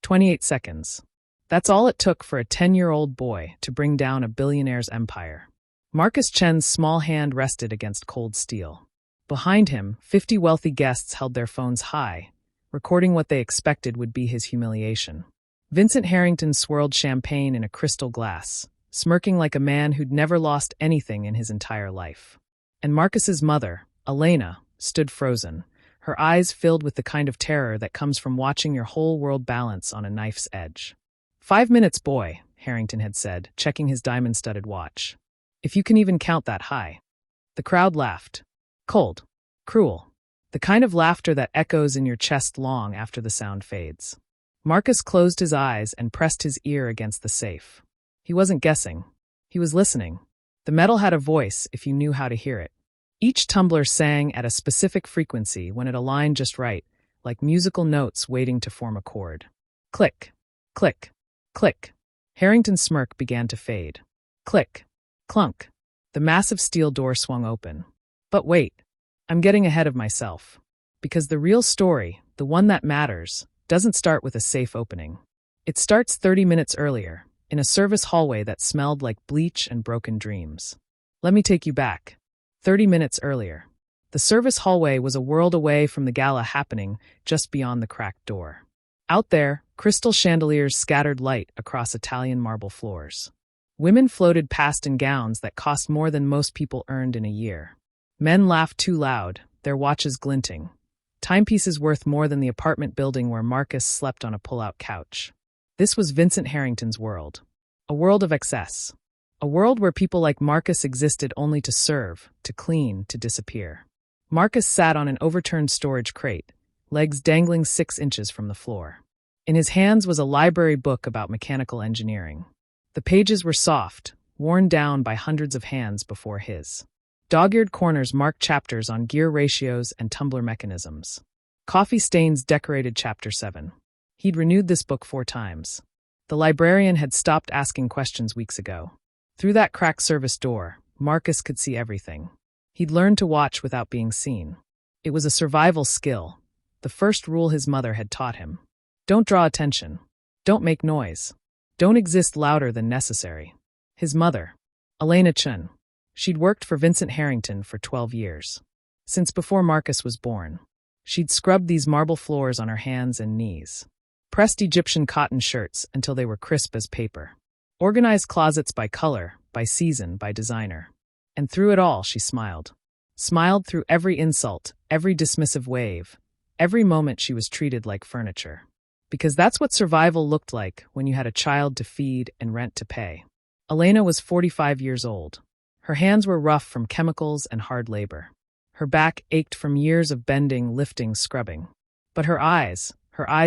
28 seconds. That's all it took for a 10-year-old boy to bring down a billionaire's empire. Marcus Chen's small hand rested against cold steel. Behind him, 50 wealthy guests held their phones high, recording what they expected would be his humiliation. Vincent Harrington swirled champagne in a crystal glass, smirking like a man who'd never lost anything in his entire life. And Marcus's mother, Elena, stood frozen, her eyes filled with the kind of terror that comes from watching your whole world balance on a knife's edge. 5 minutes, boy, Harrington had said, checking his diamond-studded watch. If you can even count that high. The crowd laughed. Cold. Cruel. The kind of laughter that echoes in your chest long after the sound fades. Marcus closed his eyes and pressed his ear against the safe. He wasn't guessing. He was listening. The metal had a voice if you knew how to hear it. Each tumbler sang at a specific frequency when it aligned just right, like musical notes waiting to form a chord. Click. Click. Click. Harrington's smirk began to fade. Click. Clunk. The massive steel door swung open. But wait. I'm getting ahead of myself. Because the real story, the one that matters, doesn't start with a safe opening. It starts 30 minutes earlier, in a service hallway that smelled like bleach and broken dreams. Let me take you back. 30 minutes earlier. The service hallway was a world away from the gala happening just beyond the cracked door. Out there, crystal chandeliers scattered light across Italian marble floors. Women floated past in gowns that cost more than most people earned in a year. Men laughed too loud, their watches glinting. Timepieces worth more than the apartment building where Marcus slept on a pull-out couch. This was Vincent Harrington's world. A world of excess. A world where people like Marcus existed only to serve, to clean, to disappear. Marcus sat on an overturned storage crate, legs dangling 6 inches from the floor. In his hands was a library book about mechanical engineering. The pages were soft, worn down by hundreds of hands before his. Dog-eared corners marked chapters on gear ratios and tumbler mechanisms. Coffee stains decorated chapter 7. He'd renewed this book 4 times. The librarian had stopped asking questions weeks ago. Through that cracked service door, Marcus could see everything. He'd learned to watch without being seen. It was a survival skill, the first rule his mother had taught him. Don't draw attention. Don't make noise. Don't exist louder than necessary. His mother, Elena Chen. She'd worked for Vincent Harrington for 12 years. Since before Marcus was born. She'd scrubbed these marble floors on her hands and knees. Pressed Egyptian cotton shirts until they were crisp as paper. Organized closets by color, by season, by designer. And through it all, she smiled. Smiled through every insult, every dismissive wave, every moment she was treated like furniture. Because that's what survival looked like when you had a child to feed and rent to pay. Elena was 45 years old. Her hands were rough from chemicals and hard labor. Her back ached from years of bending, lifting, scrubbing. But her eyes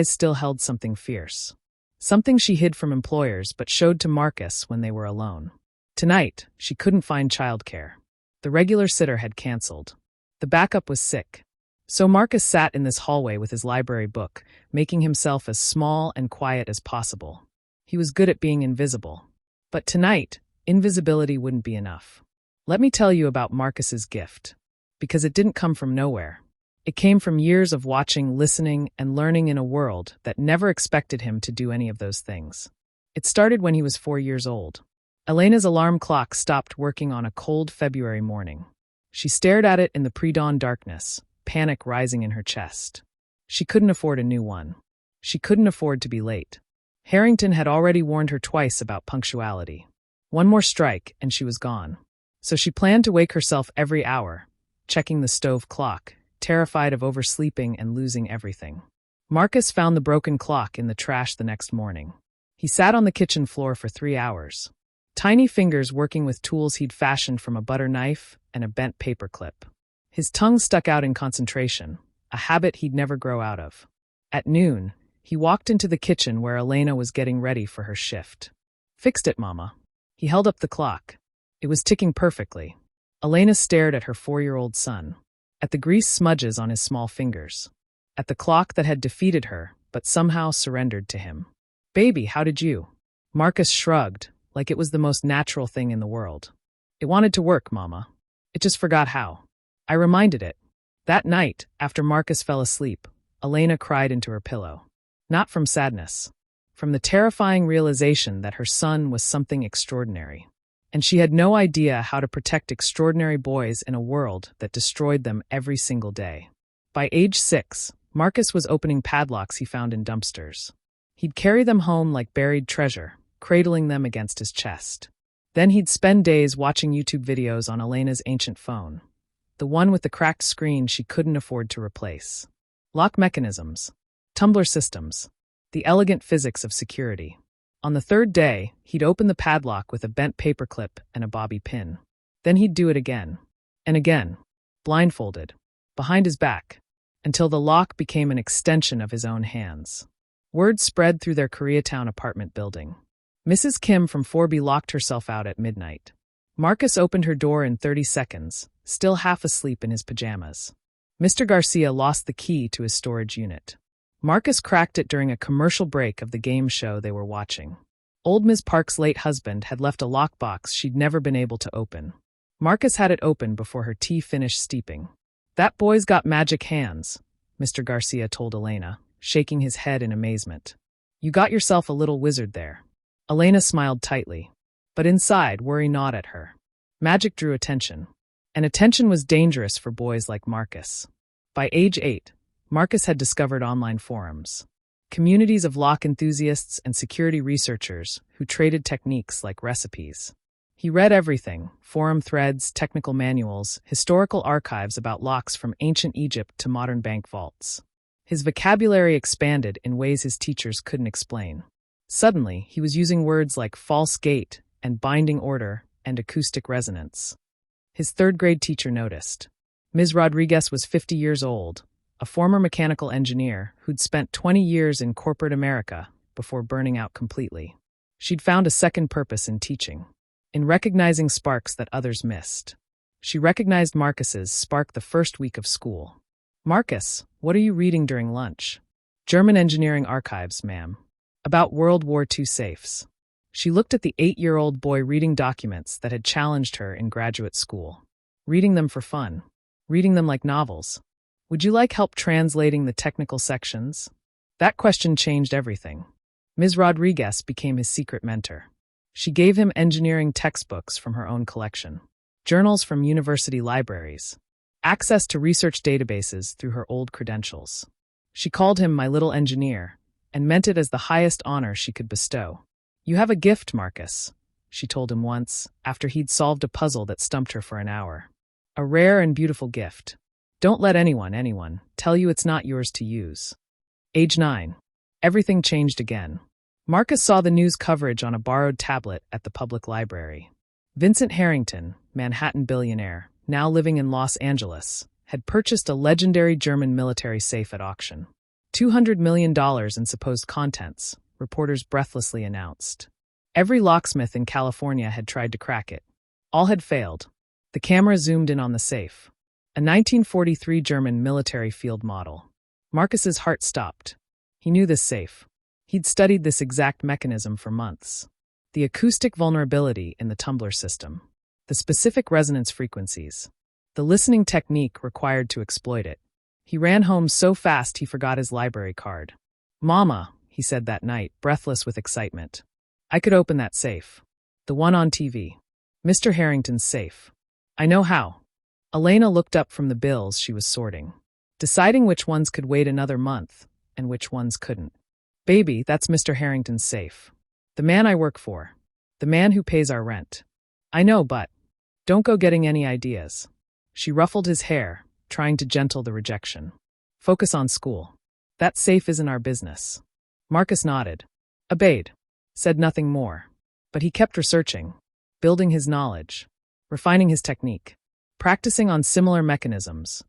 still held something fierce. Something she hid from employers but showed to Marcus when they were alone. Tonight, she couldn't find childcare. The regular sitter had canceled. The backup was sick. So Marcus sat in this hallway with his library book, making himself as small and quiet as possible. He was good at being invisible. But tonight, invisibility wouldn't be enough. Let me tell you about Marcus's gift. Because it didn't come from nowhere. It came from years of watching, listening, and learning in a world that never expected him to do any of those things. It started when he was 4 years old. Elena's alarm clock stopped working on a cold February morning. She stared at it in the pre-dawn darkness, panic rising in her chest. She couldn't afford a new one. She couldn't afford to be late. Harrington had already warned her twice about punctuality. One more strike, and she was gone. So she planned to wake herself every hour, checking the stove clock, terrified of oversleeping and losing everything. Marcus found the broken clock in the trash the next morning. He sat on the kitchen floor for 3 hours. Tiny fingers working with tools he'd fashioned from a butter knife and a bent paper clip. His tongue stuck out in concentration, a habit he'd never grow out of. At noon, he walked into the kitchen where Elena was getting ready for her shift. Fixed it, Mama. He held up the clock. It was ticking perfectly. Elena stared at her 4-year-old son. At the grease smudges on his small fingers. At the clock that had defeated her, but somehow surrendered to him. Baby, how did you? Marcus shrugged, like it was the most natural thing in the world. It wanted to work, Mama. It just forgot how. I reminded it. That night, after Marcus fell asleep, Elena cried into her pillow. Not from sadness. from the terrifying realization that her son was something extraordinary. And she had no idea how to protect extraordinary boys in a world that destroyed them every single day. By age 6, Marcus was opening padlocks he found in dumpsters. He'd carry them home like buried treasure, cradling them against his chest. Then he'd spend days watching YouTube videos on Elena's ancient phone, the one with the cracked screen she couldn't afford to replace. Lock mechanisms, tumbler systems, the elegant physics of security. On the third day, he'd open the padlock with a bent paperclip and a bobby pin. Then he'd do it again, and again, blindfolded, behind his back, until the lock became an extension of his own hands. Word spread through their Koreatown apartment building. Mrs. Kim from 4B locked herself out at midnight. Marcus opened her door in 30 seconds, still half asleep in his pajamas. Mr. Garcia lost the key to his storage unit. Marcus cracked it during a commercial break of the game show they were watching. Old Ms. Park's late husband had left a lockbox she'd never been able to open. Marcus had it open before her tea finished steeping. "That boy's got magic hands," Mr. Garcia told Elena, shaking his head in amazement. "You got yourself a little wizard there." Elena smiled tightly, but inside worry gnawed at her. Magic drew attention, and attention was dangerous for boys like Marcus. By age 8, Marcus had discovered online forums, communities of lock enthusiasts and security researchers who traded techniques like recipes. He read everything: forum threads, technical manuals, historical archives about locks from ancient Egypt to modern bank vaults. His vocabulary expanded in ways his teachers couldn't explain. Suddenly, he was using words like false gate and binding order and acoustic resonance. His third-grade teacher noticed. Ms. Rodriguez was 50 years old, a former mechanical engineer who'd spent 20 years in corporate America before burning out completely. She'd found a second purpose in teaching, in recognizing sparks that others missed. She recognized Marcus's spark the first week of school. "Marcus, what are you reading during lunch?" "German engineering archives, ma'am. About World War II safes." She looked at the 8-year-old boy reading documents that had challenged her in graduate school. Reading them for fun. Reading them like novels. "Would you like help translating the technical sections?" That question changed everything. Ms. Rodriguez became his secret mentor. She gave him engineering textbooks from her own collection, journals from university libraries, access to research databases through her old credentials. She called him my little engineer, and meant it as the highest honor she could bestow. "You have a gift, Marcus," she told him once, after he'd solved a puzzle that stumped her for an hour. "A rare and beautiful gift. Don't let anyone, tell you it's not yours to use." Age 9. Everything changed again. Marcus saw the news coverage on a borrowed tablet at the public library. Vincent Harrington, Manhattan billionaire, now living in Los Angeles, had purchased a legendary German military safe at auction. $200 million in supposed contents, reporters breathlessly announced. Every locksmith in California had tried to crack it. All had failed. The camera zoomed in on the safe. A 1943 German military field model. Marcus's heart stopped. He knew this safe. He'd studied this exact mechanism for months. The acoustic vulnerability in the tumbler system. The specific resonance frequencies. The listening technique required to exploit it. He ran home so fast he forgot his library card. "Mama," he said that night, breathless with excitement. "I could open that safe. The one on TV. Mr. Harrington's safe. I know how." Elena looked up from the bills she was sorting, deciding which ones could wait another month and which ones couldn't. "Baby, that's Mr. Harrington's safe. The man I work for. The man who pays our rent." "I know, but don't go getting any ideas." She ruffled his hair, trying to gentle the rejection. "Focus on school. That safe isn't our business." Marcus nodded, obeyed, said nothing more. But he kept researching, building his knowledge, refining his technique, practicing on similar mechanisms.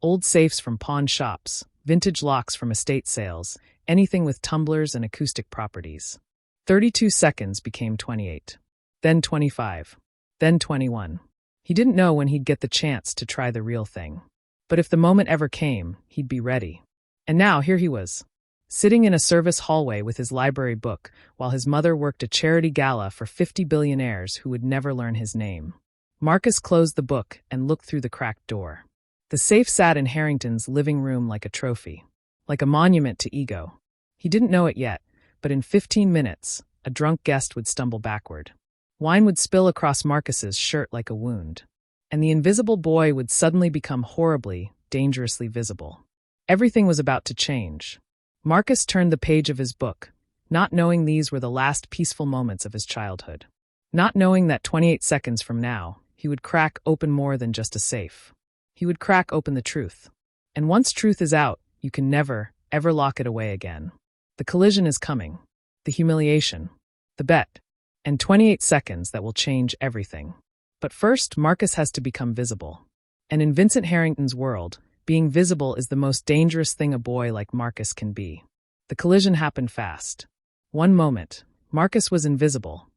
Old safes from pawn shops, vintage locks from estate sales, anything with tumblers and acoustic properties. 32 seconds became 28. Then 25. Then 21. He didn't know when he'd get the chance to try the real thing. But if the moment ever came, he'd be ready. And now here he was, sitting in a service hallway with his library book while his mother worked a charity gala for 50 billionaires who would never learn his name. Marcus closed the book and looked through the cracked door. The safe sat in Harrington's living room like a trophy, like a monument to ego. He didn't know it yet, but in 15 minutes, a drunk guest would stumble backward. Wine would spill across Marcus's shirt like a wound, and the invisible boy would suddenly become horribly, dangerously visible. Everything was about to change. Marcus turned the page of his book, not knowing these were the last peaceful moments of his childhood. Not knowing that 28 seconds from now, he would crack open more than just a safe. He would crack open the truth. And once truth is out, you can never, ever lock it away again. The collision is coming. The humiliation. The bet. And 28 seconds that will change everything. But first, Marcus has to become visible. And in Vincent Harrington's world, being visible is the most dangerous thing a boy like Marcus can be. The collision happened fast. One moment, Marcus was invisible.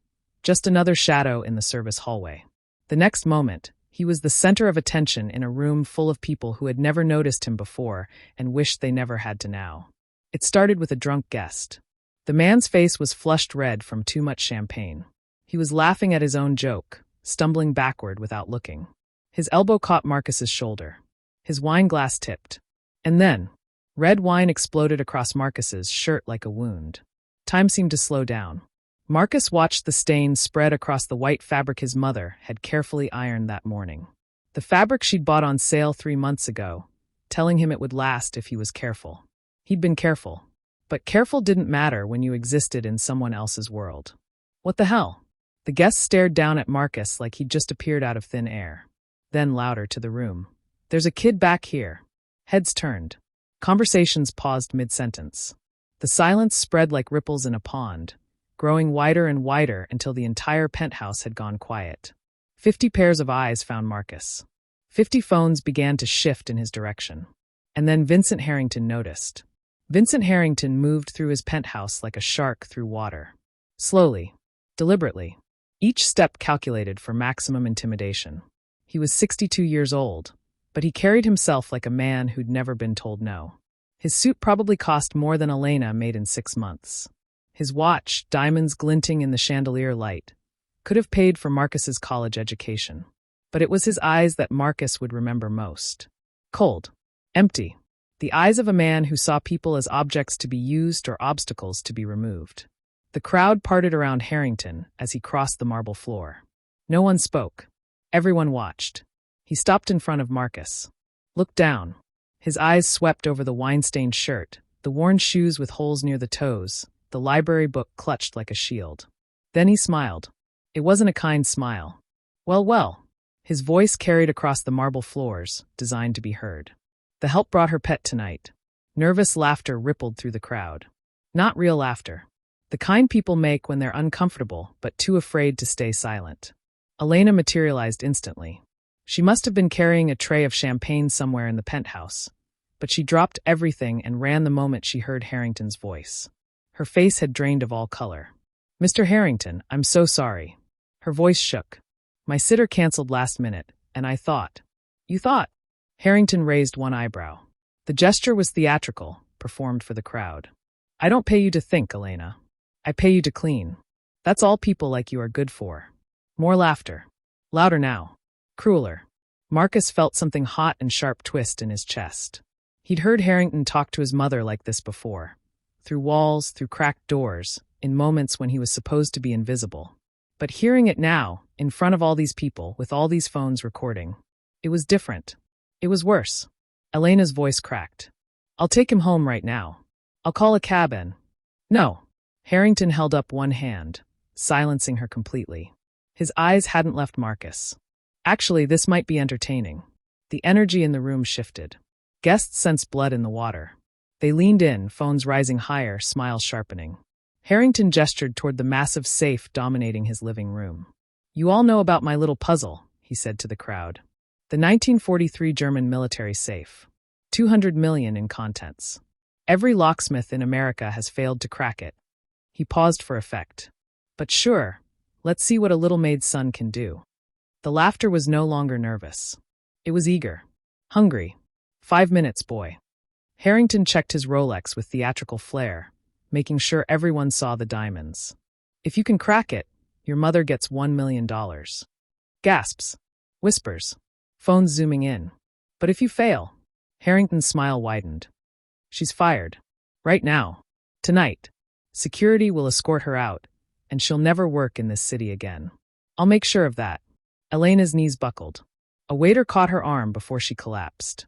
Just another shadow in the service hallway. The next moment, he was the center of attention in a room full of people who had never noticed him before and wished they never had to now. It started with a drunk guest. The man's face was flushed red from too much champagne. He was laughing at his own joke, stumbling backward without looking. His elbow caught Marcus's shoulder. His wine glass tipped. And then, red wine exploded across Marcus's shirt like a wound. Time seemed to slow down. Marcus watched the stain spread across the white fabric his mother had carefully ironed that morning. The fabric she'd bought on sale 3 months ago, telling him it would last if he was careful. He'd been careful. But careful didn't matter when you existed in someone else's world. What the hell? The guest stared down at Marcus like he'd just appeared out of thin air. Then louder to the room. There's a kid back here. Heads turned. Conversations paused mid-sentence. The silence spread like ripples in a pond, growing wider and wider until the entire penthouse had gone quiet. 50 pairs of eyes found Marcus. 50 phones began to shift in his direction. And then Vincent Harrington noticed. Vincent Harrington moved through his penthouse like a shark through water. Slowly, deliberately, each step calculated for maximum intimidation. He was 62 years old, but he carried himself like a man who'd never been told no. His suit probably cost more than Elena made in 6 months. His watch, diamonds glinting in the chandelier light, could have paid for Marcus's college education. But it was his eyes that Marcus would remember most. Cold. Empty. The eyes of a man who saw people as objects to be used or obstacles to be removed. The crowd parted around Harrington as he crossed the marble floor. No one spoke. Everyone watched. He stopped in front of Marcus. Looked down. His eyes swept over the wine-stained shirt, the worn shoes with holes near the toes, the library book clutched like a shield. Then he smiled. It wasn't a kind smile. Well, well. His voice carried across the marble floors, designed to be heard. The help brought her pet tonight. Nervous laughter rippled through the crowd. Not real laughter. The kind people make when they're uncomfortable but too afraid to stay silent. Elena materialized instantly. She must have been carrying a tray of champagne somewhere in the penthouse, but she dropped everything and ran the moment she heard Harrington's voice. Her face had drained of all color. "Mr. Harrington, I'm so sorry." Her voice shook. "My sitter canceled last minute, and I thought." "You thought?" Harrington raised one eyebrow. The gesture was theatrical, performed for the crowd. "I don't pay you to think, Elena. I pay you to clean. That's all people like you are good for." More laughter. Louder now. Crueler. Marcus felt something hot and sharp twist in his chest. He'd heard Harrington talk to his mother like this before. Through walls, through cracked doors, in moments when he was supposed to be invisible. But hearing it now, in front of all these people, with all these phones recording, it was different. It was worse. Elena's voice cracked. "I'll take him home right now. I'll call a cab in." "No." Harrington held up one hand, silencing her completely. His eyes hadn't left Marcus. Actually, this might be entertaining. The energy in the room shifted. Guests sensed blood in the water. They leaned in, phones rising higher, smiles sharpening. Harrington gestured toward the massive safe dominating his living room. "You all know about my little puzzle," he said to the crowd. "The 1943 German military safe. 200 million in contents. Every locksmith in America has failed to crack it." He paused for effect. "But sure, let's see what a little maid's son can do." The laughter was no longer nervous. It was eager. Hungry. 5 minutes, boy. Harrington checked his Rolex with theatrical flair, making sure everyone saw the diamonds. "If you can crack it, your mother gets $1 million. Gasps. Whispers. Phones zooming in. "But if you fail?" Harrington's smile widened. "She's fired. Right now. Tonight. Security will escort her out, and she'll never work in this city again. I'll make sure of that. Elena's knees buckled. A waiter caught her arm before she collapsed.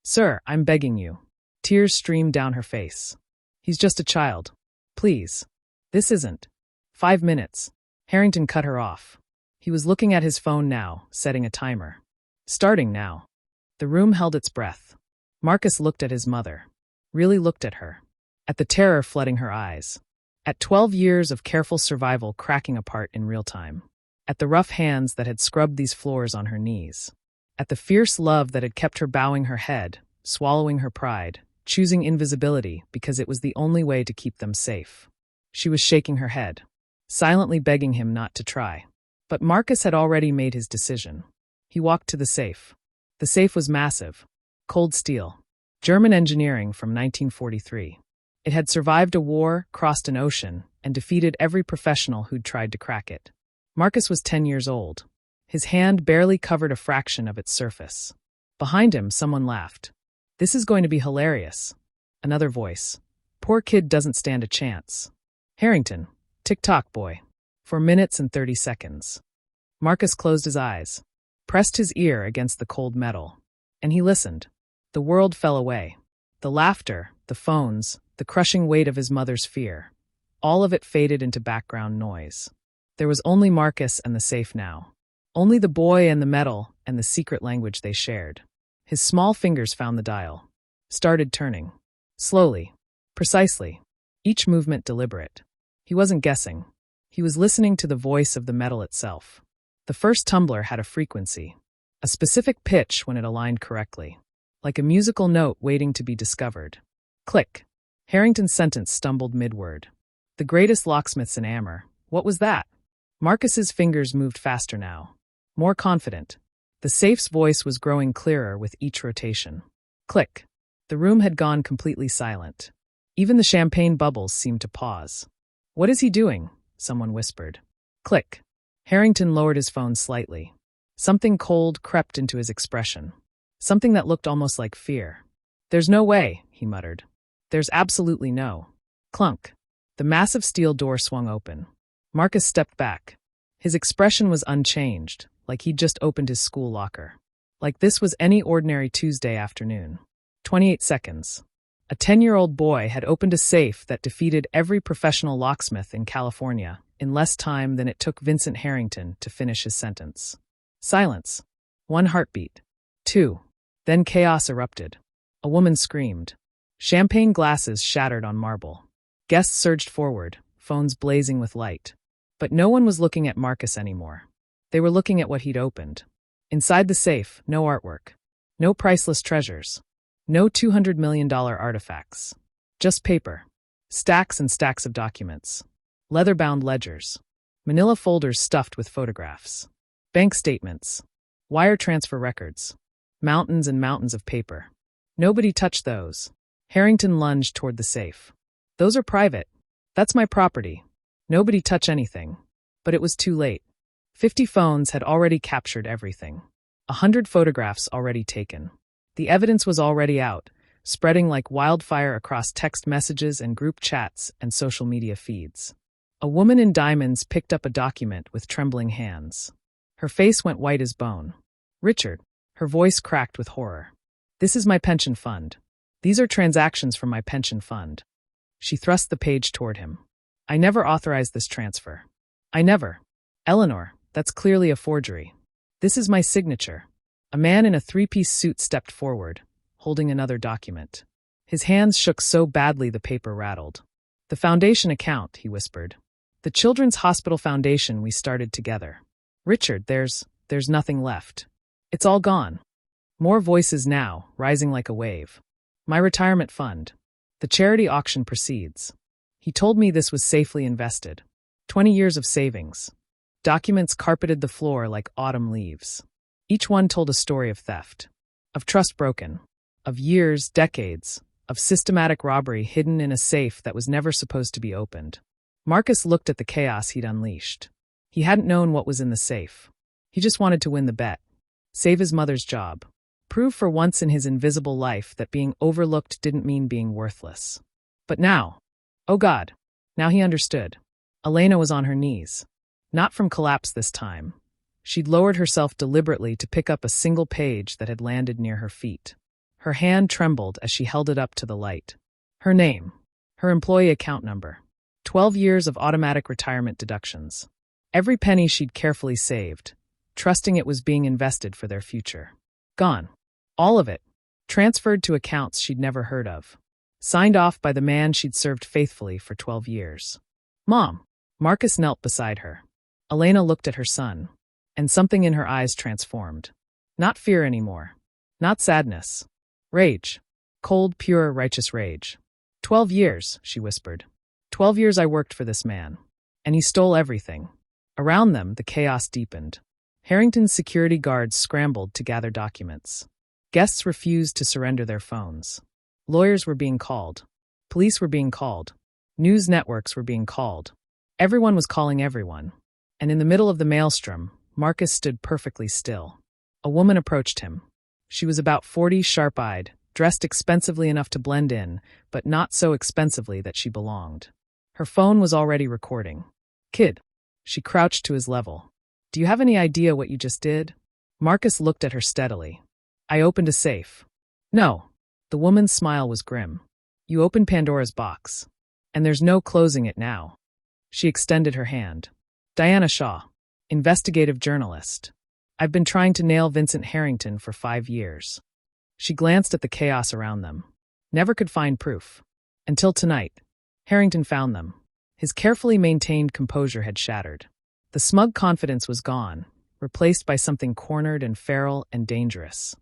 Sir, I'm begging you. Tears streamed down her face. He's just a child. Please. This isn't. 5 minutes. Harrington cut her off. He was looking at his phone now, setting a timer. Starting now. The room held its breath. Marcus looked at his mother. Really looked at her. At the terror flooding her eyes. At 12 years of careful survival cracking apart in real time. At the rough hands that had scrubbed these floors on her knees. At the fierce love that had kept her bowing her head, swallowing her pride, choosing invisibility because it was the only way to keep them safe. She was shaking her head, silently begging him not to try. But Marcus had already made his decision. He walked to the safe. The safe was massive. Cold steel. German engineering from 1943. It had survived a war, crossed an ocean, and defeated every professional who'd tried to crack it. Marcus was 10 years old. His hand barely covered a fraction of its surface. Behind him, someone laughed. This is going to be hilarious. Another voice. Poor kid doesn't stand a chance. Harrington. Tick-tock, boy. For minutes and 30 seconds. Marcus closed his eyes, pressed his ear against the cold metal, and he listened. The world fell away. The laughter, the phones, the crushing weight of his mother's fear. All of it faded into background noise. There was only Marcus and the safe now. Only the boy and the metal and the secret language they shared. His small fingers found the dial. Started turning. Slowly. Precisely. Each movement deliberate. He wasn't guessing. He was listening to the voice of the metal itself. The first tumbler had a frequency. A specific pitch when it aligned correctly. Like a musical note waiting to be discovered. Click. Harrington's sentence stumbled mid-word. The greatest locksmiths in Ammer. What was that? Marcus's fingers moved faster now. More confident. The safe's voice was growing clearer with each rotation. Click. The room had gone completely silent. Even the champagne bubbles seemed to pause. What is he doing? Someone whispered. Click. Harrington lowered his phone slightly. Something cold crept into his expression. Something that looked almost like fear. There's no way, he muttered. There's absolutely no. Clunk. The massive steel door swung open. Marcus stepped back. His expression was unchanged, like he'd just opened his school locker. Like this was any ordinary Tuesday afternoon. 28 seconds. A 10-year-old boy had opened a safe that defeated every professional locksmith in California in less time than it took Vincent Harrington to finish his sentence. Silence. 1 heartbeat. 2. Then chaos erupted. A woman screamed. Champagne glasses shattered on marble. Guests surged forward, phones blazing with light. But no one was looking at Marcus anymore. They were looking at what he'd opened. Inside the safe, no artwork. No priceless treasures. No $200 million artifacts. Just paper. Stacks and stacks of documents. Leather-bound ledgers. Manila folders stuffed with photographs. Bank statements. Wire transfer records. Mountains and mountains of paper. Nobody touched those. Harrington lunged toward the safe. Those are private. That's my property. Nobody touch anything. But it was too late. 50 phones had already captured everything. 100 photographs already taken. The evidence was already out, spreading like wildfire across text messages and group chats and social media feeds. A woman in diamonds picked up a document with trembling hands. Her face went white as bone. Richard, her voice cracked with horror. This is my pension fund. These are transactions from my pension fund. She thrust the page toward him. I never authorized this transfer. I never. Eleanor, that's clearly a forgery. This is my signature. A man in a 3-piece suit stepped forward, holding another document. His hands shook so badly the paper rattled. The foundation account, he whispered. The Children's Hospital Foundation we started together. Richard, there's nothing left. It's all gone. More voices now, rising like a wave. My retirement fund. The charity auction proceeds. He told me this was safely invested. 20 years of savings. Documents carpeted the floor like autumn leaves. Each one told a story of theft. Of trust broken. Of years, decades. Of systematic robbery hidden in a safe that was never supposed to be opened. Marcus looked at the chaos he'd unleashed. He hadn't known what was in the safe. He just wanted to win the bet. Save his mother's job. Prove for once in his invisible life that being overlooked didn't mean being worthless. But now, oh God, Now he understood. Elena was on her knees. Not from collapse this time. She'd lowered herself deliberately to pick up a single page that had landed near her feet. Her hand trembled as she held it up to the light. Her name. Her employee account number. 12 years of automatic retirement deductions. Every penny she'd carefully saved, trusting it was being invested for their future. Gone. All of it. Transferred to accounts she'd never heard of. Signed off by the man she'd served faithfully for 12 years. Mom. Marcus knelt beside her. Elena looked at her son, and something in her eyes transformed. Not fear anymore. Not sadness. Rage. Cold, pure, righteous rage. 12 years, she whispered. 12 years I worked for this man. And he stole everything. Around them, the chaos deepened. Harrington's security guards scrambled to gather documents. Guests refused to surrender their phones. Lawyers were being called. Police were being called. News networks were being called. Everyone was calling everyone. And in the middle of the maelstrom, Marcus stood perfectly still. A woman approached him. She was about 40, sharp-eyed, dressed expensively enough to blend in, but not so expensively that she belonged. Her phone was already recording. Kid. She crouched to his level. Do you have any idea what you just did? Marcus looked at her steadily. I opened a safe. No. The woman's smile was grim. You opened Pandora's box. And there's no closing it now. She extended her hand. Diana Shaw. Investigative journalist. I've been trying to nail Vincent Harrington for 5 years. She glanced at the chaos around them. Never could find proof. Until tonight. Harrington found them. His carefully maintained composure had shattered. The smug confidence was gone, replaced by something cornered and feral and dangerous.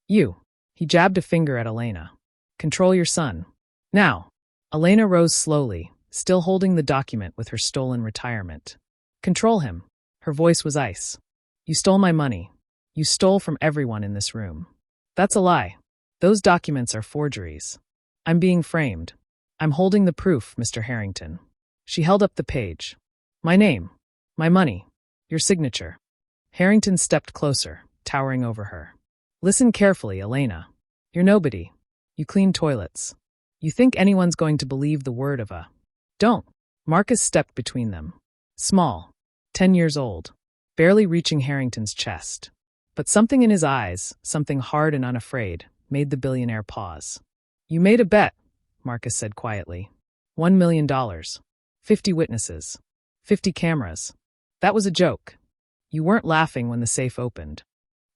You. He jabbed a finger at Elena. Control your son. Now. Elena rose slowly, still holding the document with her stolen retirement. Control him. Her voice was ice. You stole my money. You stole from everyone in this room. That's a lie. Those documents are forgeries. I'm being framed. I'm holding the proof, Mr. Harrington. She held up the page. My name. My money. Your signature. Harrington stepped closer, towering over her. Listen carefully, Elena. You're nobody. You clean toilets. You think anyone's going to believe the word of a... Don't. Marcus stepped between them. Small. 10 years old. Barely reaching Harrington's chest. But something in his eyes, something hard and unafraid, made the billionaire pause. You made a bet, Marcus said quietly. $1 million. 50 witnesses. 50 cameras. That was a joke. You weren't laughing when the safe opened.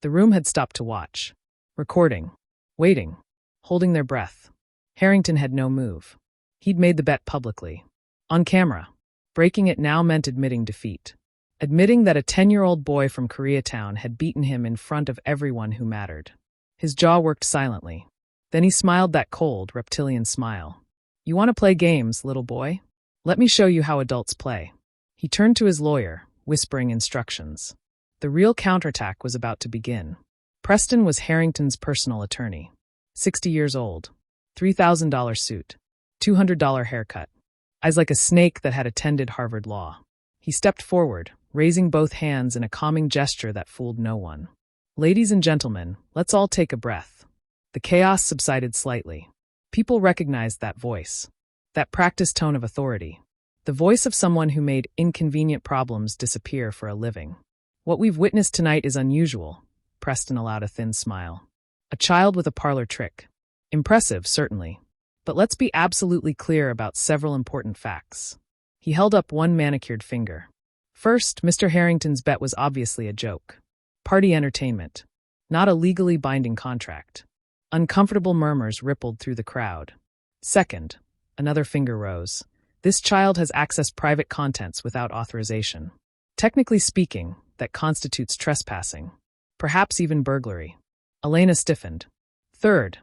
The room had stopped to watch. Recording. Waiting. Holding their breath. Harrington had no move. He'd made the bet publicly. On camera. Breaking it now meant admitting defeat. Admitting that a 10-year-old boy from Koreatown had beaten him in front of everyone who mattered. His jaw worked silently. Then he smiled that cold, reptilian smile. You want to play games, little boy? Let me show you how adults play. He turned to his lawyer, whispering instructions. The real counterattack was about to begin. Preston was Harrington's personal attorney. 60 years old. $3,000 suit. $200 haircut. Eyes like a snake that had attended Harvard Law. He stepped forward, raising both hands in a calming gesture that fooled no one. Ladies and gentlemen, let's all take a breath. The chaos subsided slightly. People recognized that voice. That practiced tone of authority. The voice of someone who made inconvenient problems disappear for a living. What we've witnessed tonight is unusual. Preston allowed a thin smile. A child with a parlor trick. Impressive, certainly. But let's be absolutely clear about several important facts. He held up one manicured finger. First, Mr. Harrington's bet was obviously a joke. Party entertainment. Not a legally binding contract. Uncomfortable murmurs rippled through the crowd. Second, another finger rose. This child has accessed private contents without authorization. Technically speaking, that constitutes trespassing. Perhaps even burglary. Elena stiffened. Third,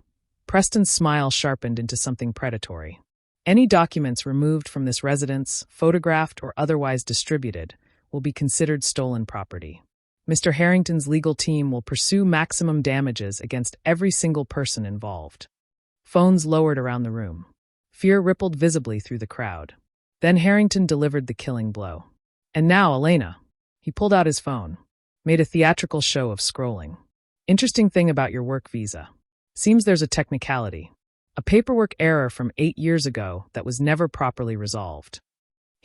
Preston's smile sharpened into something predatory. Any documents removed from this residence, photographed or otherwise distributed, will be considered stolen property. Mr. Harrington's legal team will pursue maximum damages against every single person involved. Phones lowered around the room. Fear rippled visibly through the crowd. Then Harrington delivered the killing blow. And now, Elena. He pulled out his phone. Made a theatrical show of scrolling. Interesting thing about your work visa. Seems there's a technicality. A paperwork error from 8 years ago that was never properly resolved.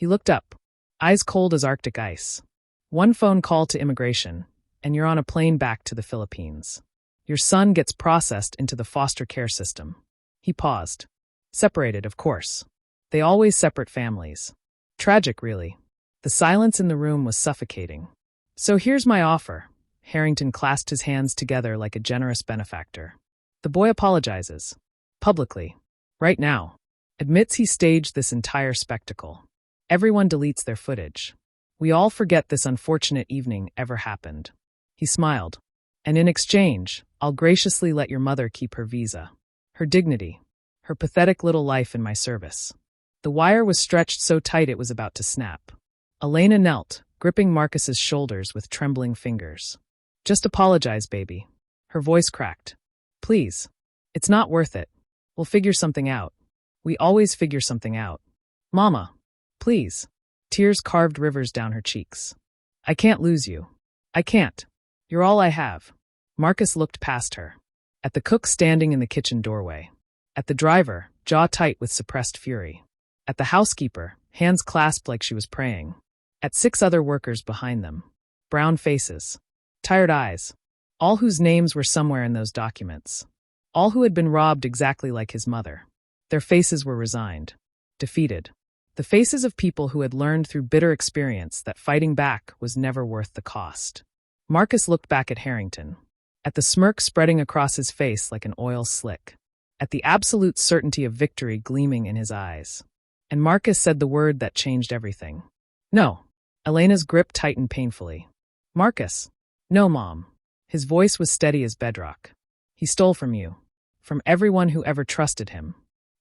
He looked up, eyes cold as Arctic ice. One phone call to immigration, and you're on a plane back to the Philippines. Your son gets processed into the foster care system. He paused. Separated, of course. They always separate families. Tragic, really. The silence in the room was suffocating. So here's my offer. Harrington clasped his hands together like a generous benefactor. The boy apologizes. Publicly. Right now. Admits he staged this entire spectacle. Everyone deletes their footage. We all forget this unfortunate evening ever happened. He smiled. And in exchange, I'll graciously let your mother keep her visa. Her dignity. Her pathetic little life in my service. The wire was stretched so tight it was about to snap. Elena knelt, gripping Marcus's shoulders with trembling fingers. Just apologize, baby. Her voice cracked. Please. It's not worth it. We'll figure something out. We always figure something out. Mama. Please. Tears carved rivers down her cheeks. I can't lose you. I can't. You're all I have. Marcus looked past her. At the cook standing in the kitchen doorway. At the driver, jaw tight with suppressed fury. At the housekeeper, hands clasped like she was praying. At 6 other workers behind them. Brown faces. Tired eyes. All whose names were somewhere in those documents. All who had been robbed exactly like his mother. Their faces were resigned. Defeated. The faces of people who had learned through bitter experience that fighting back was never worth the cost. Marcus looked back at Harrington. At the smirk spreading across his face like an oil slick. At the absolute certainty of victory gleaming in his eyes. And Marcus said the word that changed everything. No. Elena's grip tightened painfully. Marcus. No, Mom. His voice was steady as bedrock. He stole from you. From everyone who ever trusted him.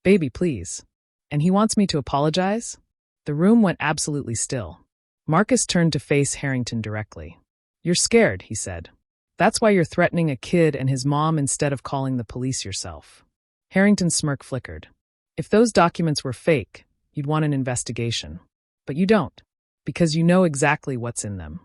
Baby, please. And he wants me to apologize? The room went absolutely still. Marcus turned to face Harrington directly. You're scared, he said. That's why you're threatening a kid and his mom instead of calling the police yourself. Harrington's smirk flickered. If those documents were fake, you'd want an investigation. But you don't. Because you know exactly what's in them.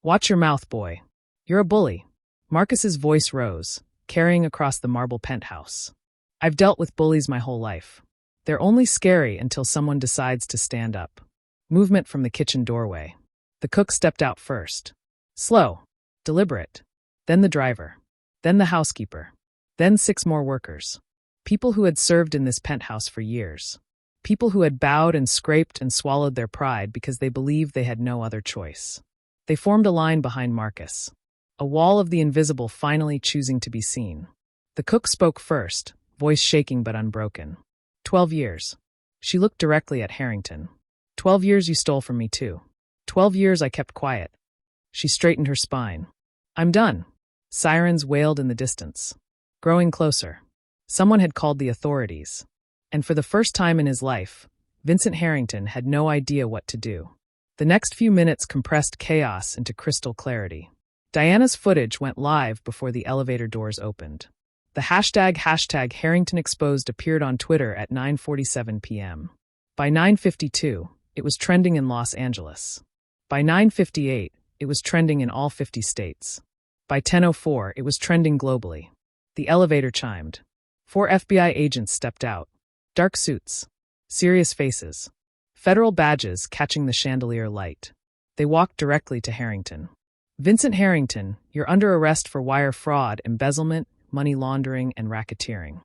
Watch your mouth, boy. You're a bully. Marcus's voice rose, carrying across the marble penthouse. I've dealt with bullies my whole life. They're only scary until someone decides to stand up. Movement from the kitchen doorway. The cook stepped out first. Slow. Deliberate. Then the driver. Then the housekeeper. Then 6 more workers. People who had served in this penthouse for years. People who had bowed and scraped and swallowed their pride because they believed they had no other choice. They formed a line behind Marcus. A wall of the invisible finally choosing to be seen. The cook spoke first, voice shaking but unbroken. 12 years. She looked directly at Harrington. 12 years you stole from me too. 12 years I kept quiet. She straightened her spine. I'm done. Sirens wailed in the distance. Growing closer. Someone had called the authorities. And for the first time in his life, Vincent Harrington had no idea what to do. The next few minutes compressed chaos into crystal clarity. Diana's footage went live before the elevator doors opened. The hashtag Harrington Exposed appeared on Twitter at 9:47 p.m. By 9:52, it was trending in Los Angeles. By 9:58, it was trending in all 50 states. By 10:04, it was trending globally. The elevator chimed. 4 FBI agents stepped out. Dark suits. Serious faces. Federal badges catching the chandelier light. They walked directly to Harrington. Vincent Harrington, you're under arrest for wire fraud, embezzlement, money laundering, and racketeering.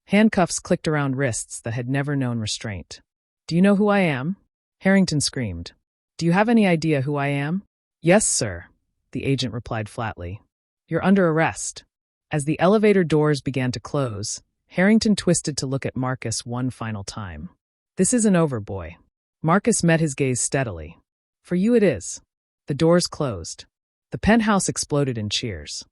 Handcuffs clicked around wrists that had never known restraint. Do you know who I am? Harrington screamed. Do you have any idea who I am? Yes, sir, the agent replied flatly. You're under arrest. As the elevator doors began to close, Harrington twisted to look at Marcus one final time. This isn't over, boy. Marcus met his gaze steadily. For you it is. The doors closed. The penthouse exploded in cheers.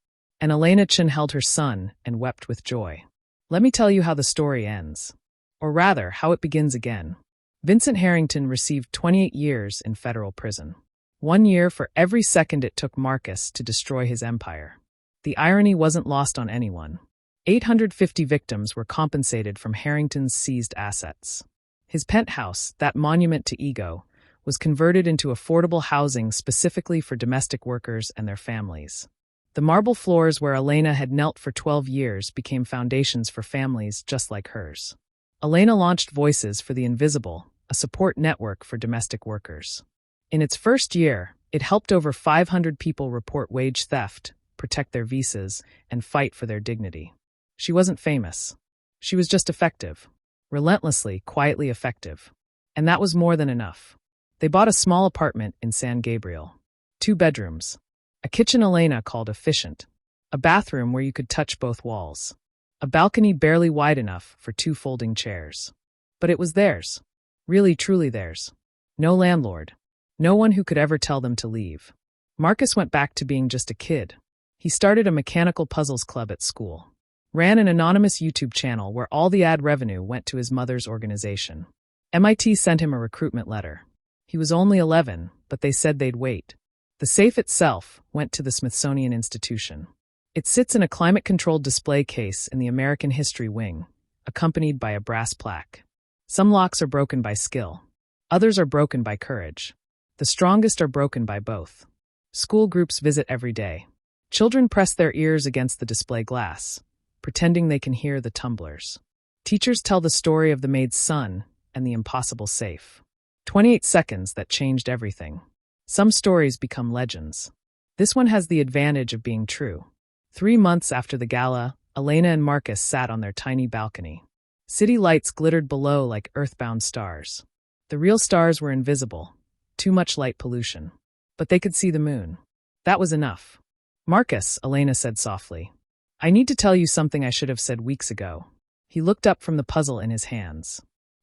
And Elena Chen held her son and wept with joy. Let me tell you how the story ends. Or rather, how it begins again. Vincent Harrington received 28 years in federal prison. 1 year for every second it took Marcus to destroy his empire. The irony wasn't lost on anyone. 850 victims were compensated from Harrington's seized assets. His penthouse, that monument to ego, was converted into affordable housing specifically for domestic workers and their families. The marble floors where Elena had knelt for 12 years became foundations for families just like hers. Elena launched Voices for the Invisible, a support network for domestic workers. In its first year, it helped over 500 people report wage theft, protect their visas, and fight for their dignity. She wasn't famous. She was just effective. Relentlessly, quietly effective. And that was more than enough. They bought a small apartment in San Gabriel. 2 bedrooms. A kitchen Elena called efficient. A bathroom where you could touch both walls. A balcony barely wide enough for 2 folding chairs. But it was theirs. Really, truly theirs. No landlord. No one who could ever tell them to leave. Marcus went back to being just a kid. He started a mechanical puzzles club at school. Ran an anonymous YouTube channel where all the ad revenue went to his mother's organization. MIT sent him a recruitment letter. He was only 11, but they said they'd wait. The safe itself went to the Smithsonian Institution. It sits in a climate-controlled display case in the American History Wing, accompanied by a brass plaque. Some locks are broken by skill. Others are broken by courage. The strongest are broken by both. School groups visit every day. Children press their ears against the display glass, pretending they can hear the tumblers. Teachers tell the story of the Maid's son and the impossible safe. 28 seconds that changed everything. Some stories become legends. This one has the advantage of being true. 3 months after the gala, Elena and Marcus sat on their tiny balcony. City lights glittered below like earthbound stars. The real stars were invisible. Too much light pollution. But they could see the moon. That was enough. Marcus, Elena said softly. I need to tell you something I should have said weeks ago. He looked up from the puzzle in his hands.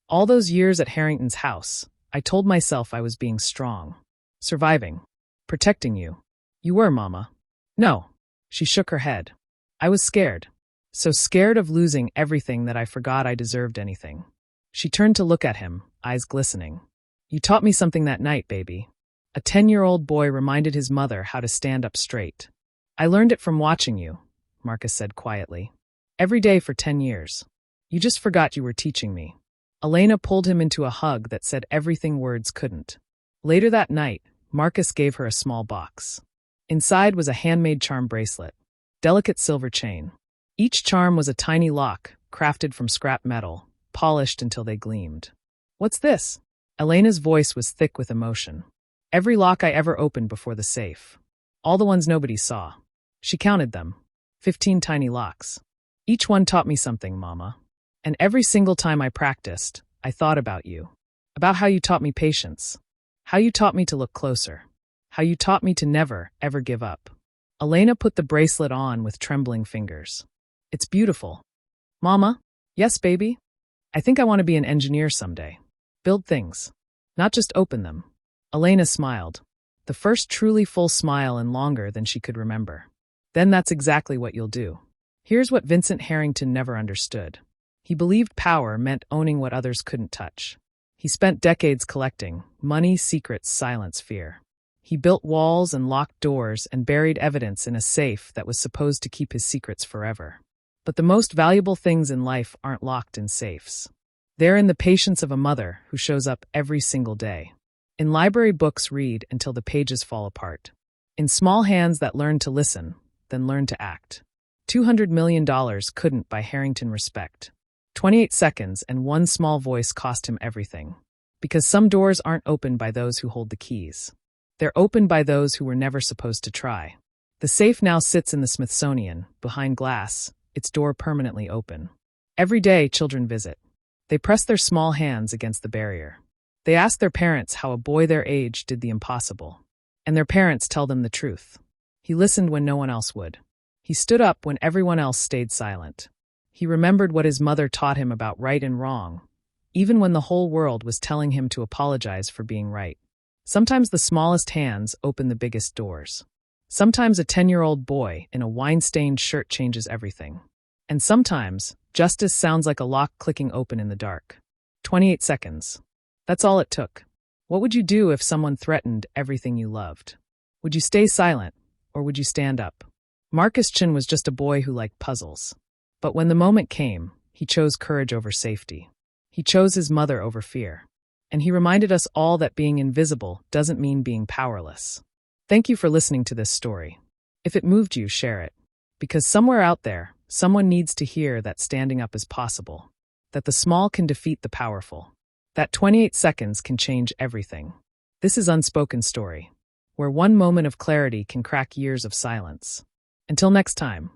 All those years at Harrington's house, I told myself I was being strong. Surviving. Protecting you. You were, Mama. No. She shook her head. I was scared. So scared of losing everything that I forgot I deserved anything. She turned to look at him, eyes glistening. You taught me something that night, baby. A 10-year-old boy reminded his mother how to stand up straight. I learned it from watching you, Marcus said quietly. Every day for 10 years. You just forgot you were teaching me. Elena pulled him into a hug that said everything words couldn't. Later that night, Marcus gave her a small box. Inside was a handmade charm bracelet. Delicate silver chain. Each charm was a tiny lock, crafted from scrap metal, polished until they gleamed. What's this? Elena's voice was thick with emotion. Every lock I ever opened before the safe. All the ones nobody saw. She counted them. 15 tiny locks. Each one taught me something, Mama. And every single time I practiced, I thought about you. About how you taught me patience. How you taught me to look closer. How you taught me to never, ever give up. Elena put the bracelet on with trembling fingers. It's beautiful. Mama? Yes, baby? I think I want to be an engineer someday. Build things. Not just open them. Elena smiled. The first truly full smile and longer than she could remember. Then that's exactly what you'll do. Here's what Vincent Harrington never understood. He believed power meant owning what others couldn't touch. He spent decades collecting money, secrets, silence, fear. He built walls and locked doors and buried evidence in a safe that was supposed to keep his secrets forever. But the most valuable things in life aren't locked in safes. They're in the patience of a mother who shows up every single day. In library books read until the pages fall apart. In small hands that learn to listen, then learn to act. $200 million couldn't buy Harrington respect. 28 seconds and one small voice cost him everything. Because some doors aren't opened by those who hold the keys. They're opened by those who were never supposed to try. The safe now sits in the Smithsonian, behind glass, its door permanently open. Every day, children visit. They press their small hands against the barrier. They ask their parents how a boy their age did the impossible. And their parents tell them the truth. He listened when no one else would. He stood up when everyone else stayed silent. He remembered what his mother taught him about right and wrong, even when the whole world was telling him to apologize for being right. Sometimes the smallest hands open the biggest doors. Sometimes a 10-year-old boy in a wine-stained shirt changes everything. And sometimes, justice sounds like a lock clicking open in the dark. 28 seconds. That's all it took. What would you do if someone threatened everything you loved? Would you stay silent, or would you stand up? Marcus Chin was just a boy who liked puzzles. But when the moment came, he chose courage over safety. He chose his mother over fear. And he reminded us all that being invisible doesn't mean being powerless. Thank you for listening to this story. If it moved you, share it. Because somewhere out there, someone needs to hear that standing up is possible. That the small can defeat the powerful. That 28 seconds can change everything. This is Unspoken Story, where one moment of clarity can crack years of silence. Until next time.